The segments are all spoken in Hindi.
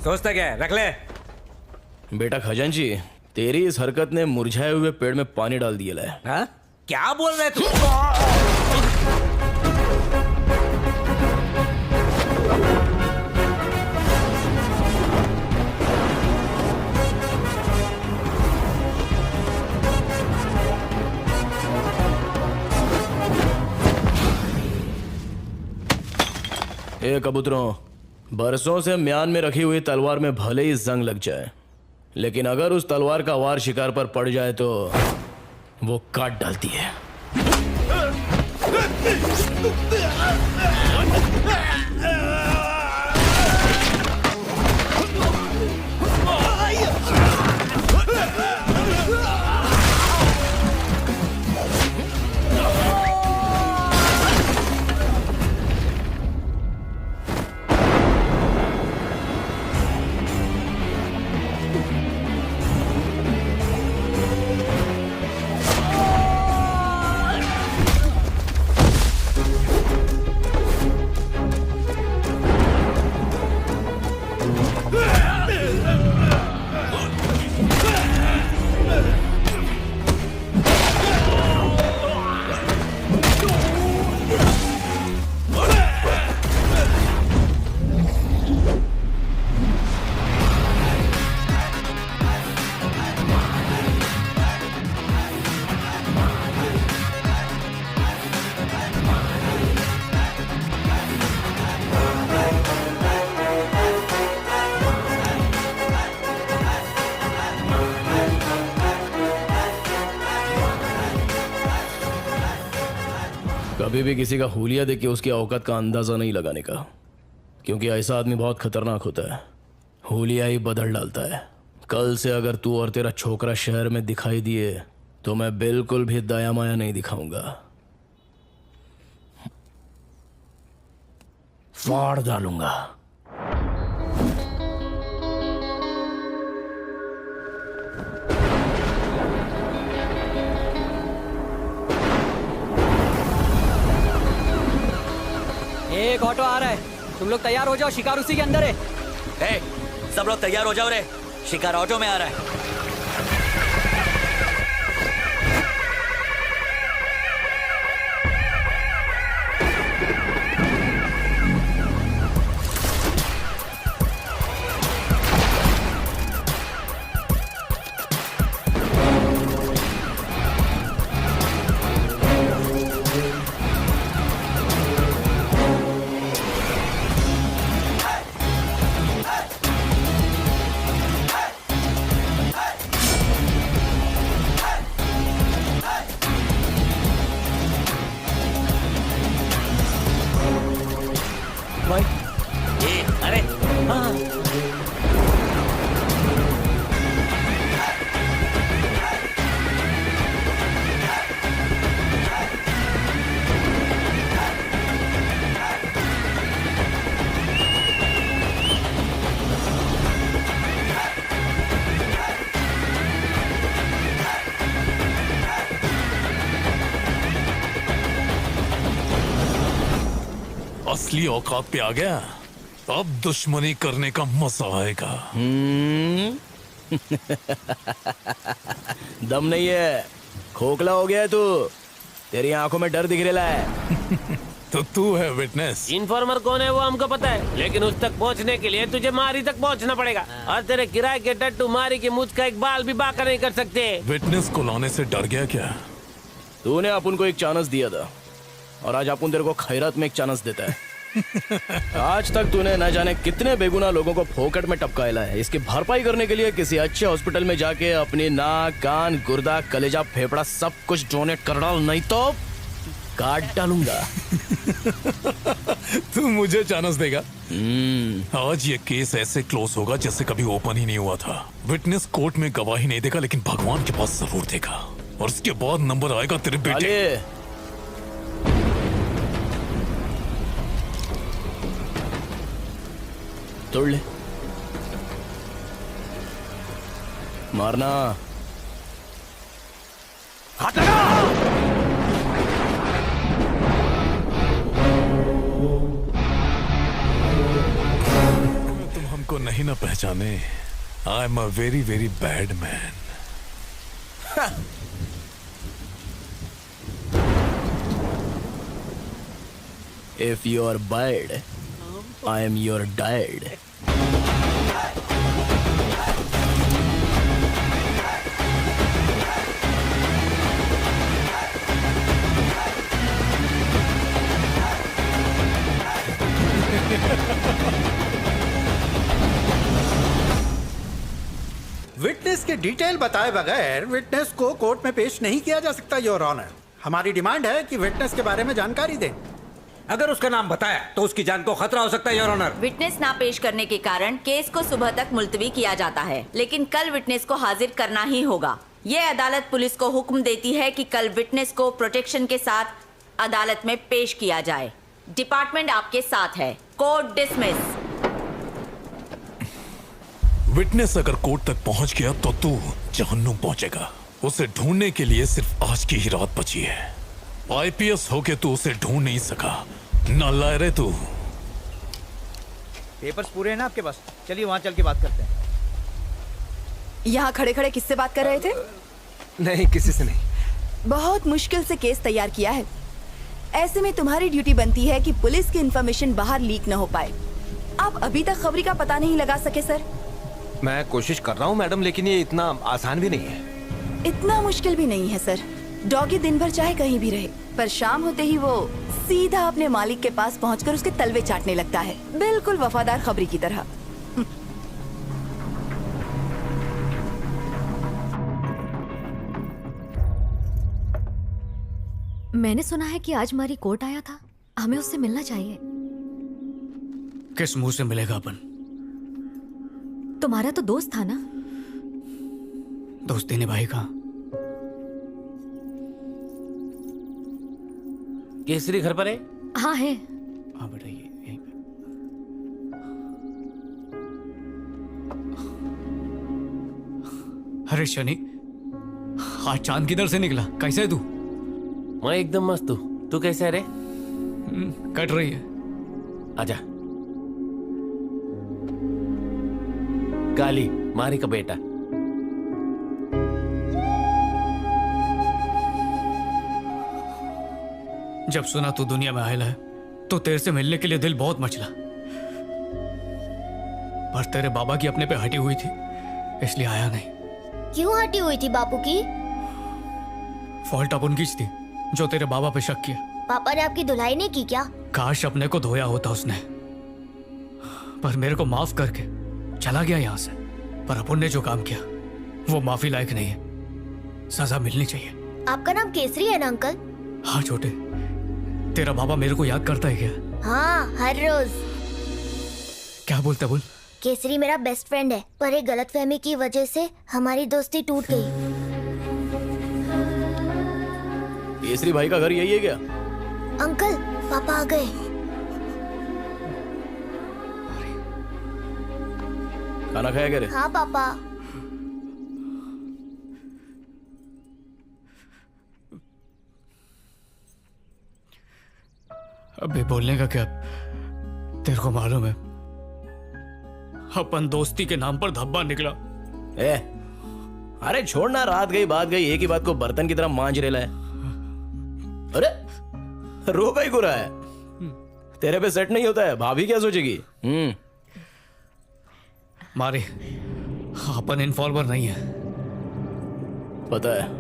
सोचता क्या है? रख ले। बेटा खजांची, तेरी इस हरकत ने मुरझाए हुए पेड़ में पानी डाल दिया है। हाँ? क्या बोल रहे तू? ए कबूतरों, बरसों से म्यान में रखी हुई तलवार में भले ही जंग लग जाए, लेकिन अगर उस तलवार का वार शिकार पर पड़ जाए तो वो काट डालती है। कभी भी किसी का हुलिया देख के उसकी औकात का अंदाजा नहीं लगाने का, क्योंकि ऐसा आदमी बहुत खतरनाक होता है। हुलिया ही बदल डालता है। कल से अगर तू और तेरा छोकरा शहर में दिखाई दिए तो मैं बिल्कुल भी दया माया नहीं दिखाऊंगा, फाड़ डालूंगा। एक ऑटो आ रहा है, तुम लोग तैयार हो जाओ, शिकार उसी के अंदर है। ए, सब लोग तैयार हो जाओ रे, शिकार ऑटो में आ रहा है। अरे हाँ। असली औकात पे आ गया, अब दुश्मनी करने का मजा आएगा। दम नहीं है, खोखला हो गया है तू, तेरी आंखों में डर दिख रहा है। तो तू है विटनेस। इन्फॉर्मर कौन है वो हमको पता है, लेकिन उस तक पहुंचने के लिए तुझे मारी तक पहुंचना पड़ेगा, और तेरे किराए के टट्टू मारी की मुझ का एक बाल भी बाका नहीं कर सकते। विटनेस को लाने से डर गया क्या? तूने अपन को एक चांस दिया था, और आज अपन तेरे को खैरात में एक चांस देता है। आज तक तूने न जाने कितने बेगुनाह लोगों को फोकट में टपकाया है। इसकी भरपाई करने के लिए किसी अच्छे हॉस्पिटल में जाके अपनी नाक, कान, गुर्दा, कलेजा, फेफड़ा सब कुछ डोनेट कर डाल, नहीं तो काट डालूंगा। तू मुझे चांस देगा? आज ये केस ऐसे क्लोज होगा जैसे कभी ओपन ही नहीं हुआ था। विटनेस कोर्ट में गवाही नहीं देगा, लेकिन भगवान के पास जरूर देगा, और उसके बाद नंबर आएगा तेरे बेटे। तोड़ ले, मारना। तुम हमको नहीं ना पहचाने, I am a very very bad man. If you are bad, I am your dad. Witness के डिटेल बताए बगैर विटनेस को कोर्ट में पेश नहीं किया जा सकता योर ऑनर। हमारी डिमांड है कि विटनेस के बारे में जानकारी दें। अगर उसका नाम बताया तो उसकी जान को खतरा हो सकता है योर ऑनर। विटनेस ना पेश करने के कारण केस को सुबह तक मुलतवी किया जाता है, लेकिन कल विटनेस को हाजिर करना ही होगा। ये अदालत पुलिस को हुक्म देती है कि कल विटनेस को प्रोटेक्शन के साथ अदालत में पेश किया जाए। डिपार्टमेंट आपके साथ है। Court dismiss. विटनेस अगर कोर्ट तक पहुंच गया तो तू जहन्नुम पहुंचेगा। उसे ढूंढने के लिए सिर्फ आज की ही रात बची है। आईपीएस होके तू उसे ढूंढ नहीं सका, नालायक तू। पेपर्स पूरे हैं ना आपके पास? चलिए वहाँ चल के बात करते हैं। यहाँ खड़े खड़े किससे बात कर रहे थे? नहीं, किसी से नहीं। बहुत मुश्किल से केस तैयार किया है। ऐसे में तुम्हारी ड्यूटी बनती है कि पुलिस की इंफॉर्मेशन बाहर लीक न हो पाए। आप अभी तक खबरी का पता नहीं लगा सके सर? मैं कोशिश कर रहा हूँ मैडम, लेकिन ये इतना आसान भी नहीं है। इतना मुश्किल भी नहीं है सर। डॉगी दिन भर चाहे कहीं भी रहे, पर शाम होते ही वो सीधा अपने मालिक के पास पहुंचकर उसके तलवे चाटने लगता है, बिल्कुल वफादार खबरी की तरह। मैंने सुना है कि आज हमारी कोर्ट आया था, हमें उससे मिलना चाहिए। किस मुंह से मिलेगा अपन? तुम्हारा तो दोस्त था ना? दोस्ती निभाई कहाँ? केसरी घर पर है? हाँ है। हाँ बेटा, ये यहीं पे। अरे शनि, आज चांद किधर से निकला? कैसे है तू? मैं एकदम मस्त हूँ। तू कैसे है रे? कट रही है। आजा। काली मारी का बेटा। जब सुना तू दुनिया में आयल है तो तेरे से मिलने के लिए दिल बहुत मचला, पर तेरे बाबा की अपने पे हटी हुई थी इसलिए आया नहीं। क्यों हटी हुई थी बापू की? फॉल्ट अपन की थी जो तेरे बाबा पे शक किया। पापा ने आपकी धुलाई नहीं की क्या? काश अपने को धोया होता उसने, पर मेरे को माफ करके चला गया यहाँ से। पर अपन ने जो काम किया वो माफी लायक नहीं है, सजा मिलनी चाहिए। आपका नाम केसरी है ना अंकल? हाँ छोटे, तेरा बाबा मेरे को याद करता है क्या? हाँ, हर रोज। क्या बोलता बोल? केसरी मेरा बेस्ट फ्रेंड है, पर एक गलतफहमी की वजह से हमारी दोस्ती टूट गई। केसरी भाई का घर यही है क्या? अंकल, पापा आ गए। खाना खाया क्या रे? हाँ पापा। अबे बोलने का क्या? तेरे को मालूम है अपन दोस्ती के नाम पर धब्बा निकला। अरे छोड़ना, रात गई बात गई, एक ही बात को बर्तन की तरह मांज रेला है। अरे रो का ही गुरा है, तेरे पे सेट नहीं होता है, भाभी क्या सोचेगी? मारे अपन इन्फॉर्मर नहीं है, पता है।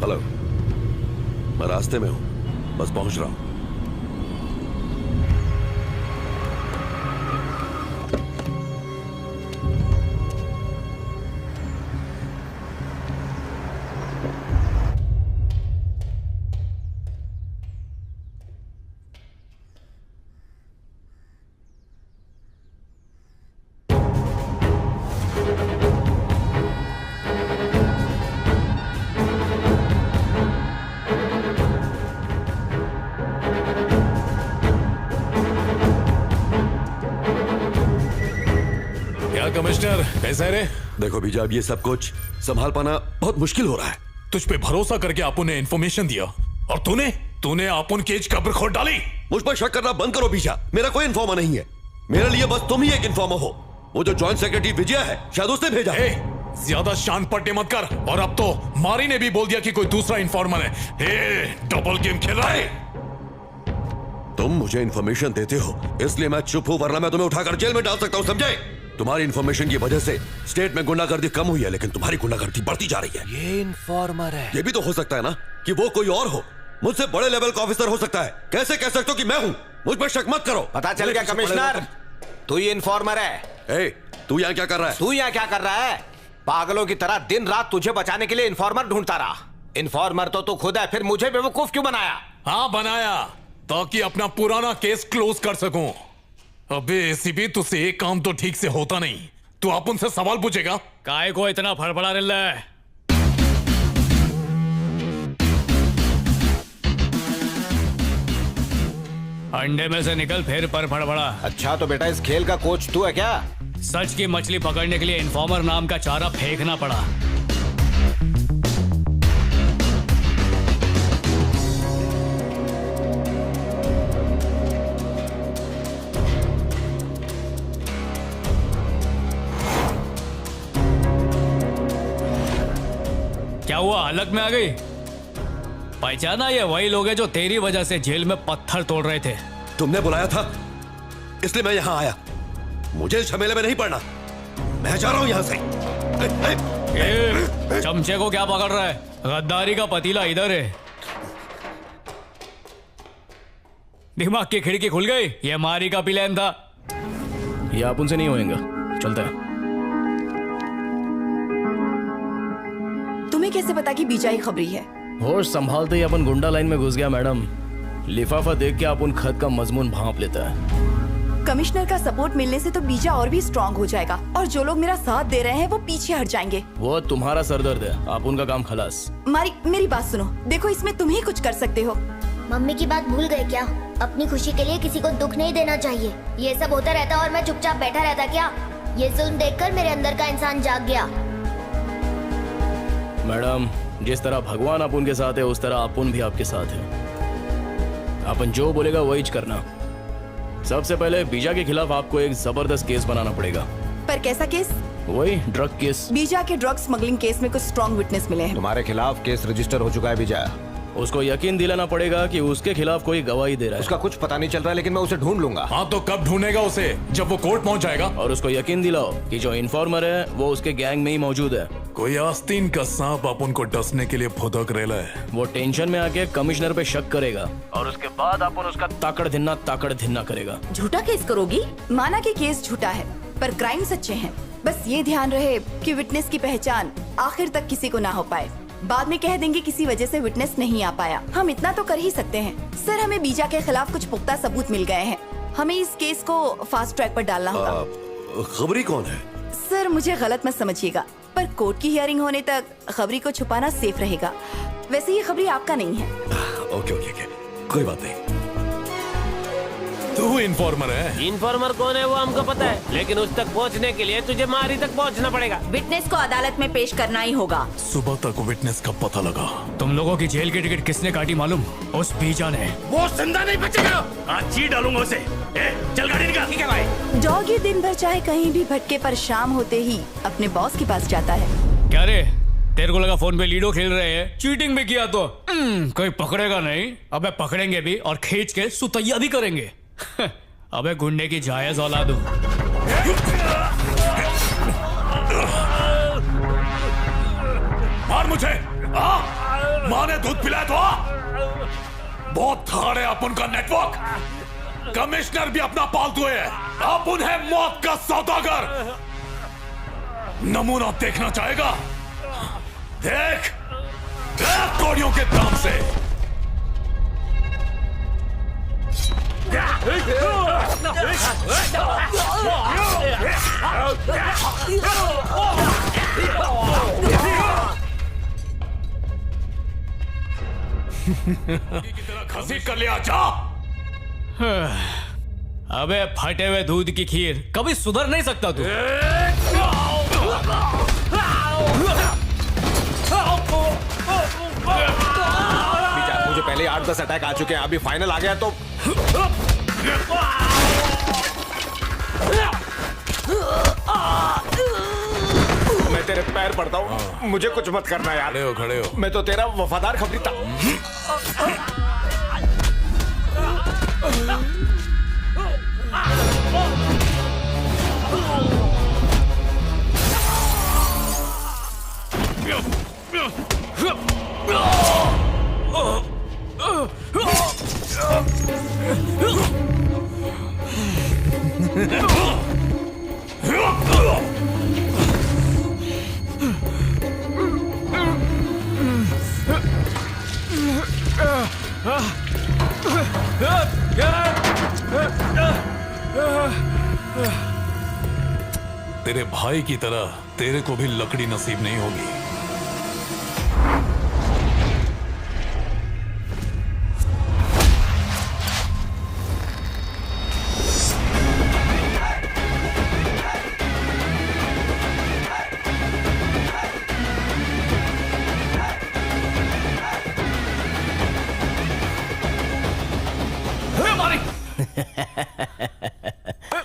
हेलो, मैं रास्ते में हूं, बस पहुंच रहा हूं। कमिश्नर कैसा है रे? देखो बीजा, अब ये सब कुछ संभाल पाना बहुत मुश्किल हो रहा है। तुझ पे भरोसा करके आपू ने इन्फॉर्मेशन दिया और तूने आपुन केज कब्र खोद डाली। मुझ पर शक करना बंद करो बीजा, मेरा कोई इन्फॉर्मर नहीं है। मेरे लिए बस तुम ही एक इन्फॉर्मर हो। वो जो जॉइंट सेक्रेटरी विजय है, शायद उसने भेजा। ज्यादा शान पट्टे मत कर। और अब तो मारी ने भी बोल दिया कि कोई दूसरा इन्फॉर्मर है। डबल गेम खेल रहा है। तुम मुझे इन्फॉर्मेशन देते हो इसलिए मैं चुप हूं, वरना मैं तुम्हें उठाकर जेल में डाल सकता हूं, समझे? तुम्हारी इन्फॉर्मेशन की वजह से स्टेट में गुंडागर्दी कम हुई है, लेकिन तुम्हारी गुंडागर्दी बढ़ती जा रही है। ये इन्फॉर्मर है। ये भी तो हो सकता है ना कि वो कोई और हो, मुझसे बड़े लेवल का ऑफिसर हो सकता है। कैसे कह सकते हो कि मैं हूं? मुझ पर शक मत करो। पता चल गया कमिश्नर, तू ही इन्फॉर्मर है। तू यहाँ क्या कर रहा है? तू यहाँ क्या कर रहा है? पागलों की तरह दिन रात तुझे बचाने के लिए इन्फॉर्मर ढूंढता रहा। इन्फॉर्मर तो तू खुद है, फिर मुझे बेवकूफ क्यों बनाया? हाँ बनाया, ताकि अपना पुराना केस क्लोज कर सकूं। अबे एसीपी, तुझसे एक काम तो ठीक से होता नहीं। तू आप उनसे सवाल पूछेगा। काय को इतना फड़फड़ा रहा है? अंडे में से निकल फिर पर फड़फड़ा। अच्छा तो बेटा इस खेल का कोच तू है क्या? सच की मछली पकड़ने के लिए इन्फॉर्मर नाम का चारा फेंकना पड़ा। क्या हुआ, हलक में आ गई? पहचाना? ये वही लोग हैं जो तेरी वजह से जेल में पत्थर तोड़ रहे थे। तुमने बुलाया था इसलिए मैं यहाँ आया। मुझे इस झमेले में नहीं पड़ना, मैं जा रहा हूँ यहाँ से। चमचे को क्या पकड़ रहा है? गद्दारी का पतीला इधर है। दिमाग की खिड़की खुल गई। ये मारी का प्लान था। ये आप उनसे नहीं होएगा। चलता है। तुम्हें कैसे पता कि बीजा ही खबरी है? होश संभालते ही अपन गुंडा लाइन में घुस गया मैडम। लिफाफा देख के अपन खत का मजमून भांप लेता है। कमिश्नर का सपोर्ट मिलने से तो बीजा और भी स्ट्रांग हो जाएगा और जो लोग मेरा साथ दे रहे हैं वो पीछे हट जाएंगे। वो तुम्हारा सरदर्द है, आप उनका काम खलास। मेरी बात सुनो, देखो इसमें तुम ही कुछ कर सकते हो। मम्मी की बात भूल गए क्या? अपनी खुशी के लिए किसी को दुख नहीं देना चाहिए। ये सब होता रहता और मैं चुपचाप बैठा रहता क्या? ये जुल्म देखकर मेरे अंदर का इंसान जाग गया। मैडम, जिस तरह भगवान अपन के साथ है उस तरह अपन भी आपके साथ है। अपन जो बोलेगा वही करना। सबसे पहले बीजा के खिलाफ आपको एक जबरदस्त केस बनाना पड़ेगा। पर कैसा केस? वही ड्रग केस। बीजा के ड्रग स्मगलिंग केस में कुछ स्ट्रॉन्ग विटनेस मिले हैं। तुम्हारे खिलाफ केस रजिस्टर हो चुका है बीजा। उसको यकीन दिलाना पड़ेगा कि उसके खिलाफ कोई गवाही दे रहा है। उसका कुछ पता नहीं चल रहा है, लेकिन मैं उसे ढूंढ लूंगा। हाँ तो कब ढूंढेगा उसे? जब वो कोर्ट पहुंच जाएगा। और उसको यकीन दिलाओ कि जो इन्फॉर्मर है वो उसके गैंग में ही मौजूद है। कोई आस्तीन का सांप अपन को डसने के लिए फुदक रेला है। वो टेंशन में आके कमिश्नर पे शक करेगा और उसके बाद अपन उसका ताकड़ धिन्ना करेगा। झूठा केस करोगी? माना कि केस झूठा है पर क्राइम सच्चे हैं। बस ये ध्यान रहे कि विटनेस की पहचान आखिर तक किसी को ना हो पाए। बाद में कह देंगे किसी वजह से विटनेस नहीं आ पाया। हम इतना तो कर ही सकते हैं। सर, हमें बीजा के खिलाफ कुछ पुख्ता सबूत मिल गए हैं। हमें इस केस को फास्ट ट्रैक पर डालना होगा। खबरी कौन है? सर, मुझे गलत मत समझिएगा, पर कोर्ट की हियरिंग होने तक खबरी को छुपाना सेफ रहेगा। वैसे ये खबरी आपका नहीं है। ओके, कोई बात नहीं। तू इन्फॉर्मर है। इन्फॉर्मर कौन है वो हमको पता है, लेकिन उस तक पहुंचने के लिए तुझे मारी तक पहुंचना पड़ेगा। विटनेस को अदालत में पेश करना ही होगा। सुबह तक विटनेस का पता लगा। तुम लोगों की जेल की टिकट किसने काटी मालूम? उस बीजा ने। वो जिंदा नहीं बचेगा। आज जी डालूंगा उसे। चल गाड़ी निकाल। ठीक है भाई। डॉगी दिन भर चाहे कहीं भी भटके पर शाम होते ही अपने बॉस के पास जाता है। क्या रे, तेरे को लगा फोन पे लीडो खेल रहे हैं? चीटिंग भी किया तो कोई पकड़ेगा नहीं। अबे पकड़ेंगे भी और खींच के सुतैया भी करेंगे। अबे गुंडे की जायज औलाद हूं। मार मुझे। माँ ने दूध पिलाया तो बहुत थाड़ है अपन का नेटवर्क। कमिश्नर भी अपना पालतू है। अपन है मौत का सौदागर। नमूना देखना चाहेगा? देख कोड़ियों के दाम से। खसी कर लिया जा। अबे फटे हुए दूध की खीर, कभी सुधर नहीं सकता तू। इससे पहले 8-10 अटैक आ चुके हैं, अभी फाइनल आ गया तो मैं तेरे पैर पड़ता हूँ, मुझे कुछ मत करना यार। खड़े हो। मैं तो तेरा वफादार खबरी था। तेरे भाई की तरह तेरे को भी लकड़ी नसीब नहीं होगी।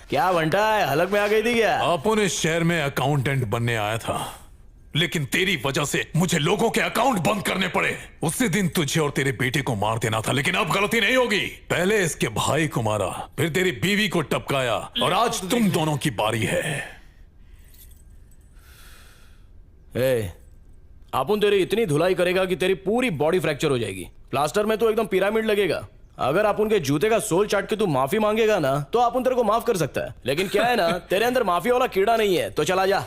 क्या बंटा है, हलक में आ गई थी क्या? अपन इस शहर में अकाउंटेंट बनने आया था, लेकिन तेरी वजह से मुझे लोगों के अकाउंट बंद करने पड़े। उसी दिन तुझे और तेरे बेटे को मार देना था, लेकिन अब गलती नहीं होगी। पहले इसके भाई को मारा, फिर तेरी बीवी को टपकाया, और आज तुम दोनों की बारी है। अपन तेरी इतनी धुलाई करेगा कि तेरी पूरी बॉडी फ्रैक्चर हो जाएगी। प्लास्टर में तो एकदम पिरामिड लगेगा। अगर अपन के जूते का सोल चाट के तू माफी मांगेगा ना, तो अपन तेरे को माफ कर सकता है। लेकिन क्या है ना, तेरे अंदर माफी वाला कीड़ा नहीं है, तो चला जा।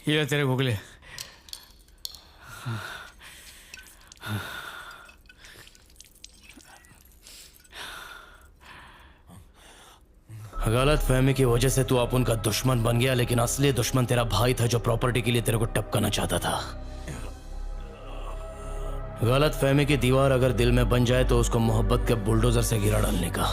ये तेरे गुगले। गलत फहमी की वजह से तू अपन का दुश्मन बन गया, लेकिन असली दुश्मन तेरा भाई था जो प्रॉपर्टी के लिए तेरे को टपकाना चाहता था। गलत फहमी की दीवार अगर दिल में बन जाए तो उसको मोहब्बत के बुलडोजर से गिरा डालने का।